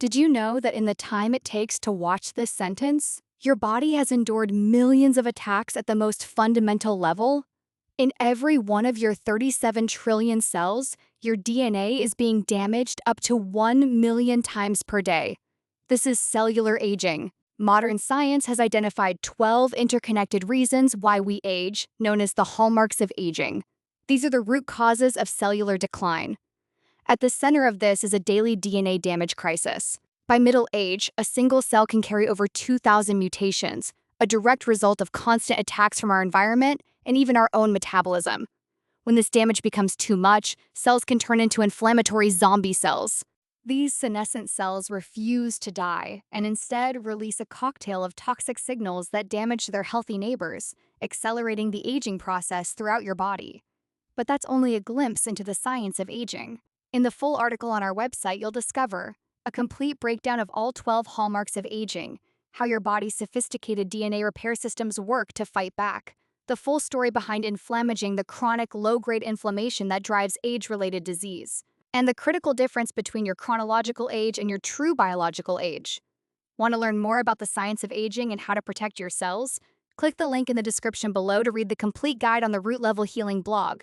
Did you know that in the time it takes to watch this sentence, your body has endured millions of attacks at the most fundamental level? In every one of your 37 trillion cells, your DNA is being damaged up to 1 million times per day. This is cellular aging. Modern science has identified 12 interconnected reasons why we age, known as the hallmarks of aging. These are the root causes of cellular decline. At the center of this is a daily DNA damage crisis. By middle age, a single cell can carry over 2,000 mutations, a direct result of constant attacks from our environment and even our own metabolism. When this damage becomes too much, cells can turn into inflammatory zombie cells. These senescent cells refuse to die and instead release a cocktail of toxic signals that damage their healthy neighbors, accelerating the aging process throughout your body. But that's only a glimpse into the science of aging. In the full article on our website, you'll discover a complete breakdown of all 12 hallmarks of aging, how your body's sophisticated DNA repair systems work to fight back, the full story behind Inflammaging, the chronic low-grade inflammation that drives age-related disease, and the critical difference between your chronological age and your true biological age. Want to learn more about the science of aging and how to protect your cells? Click the link in the description below to read the complete guide on the Root Level Healing blog.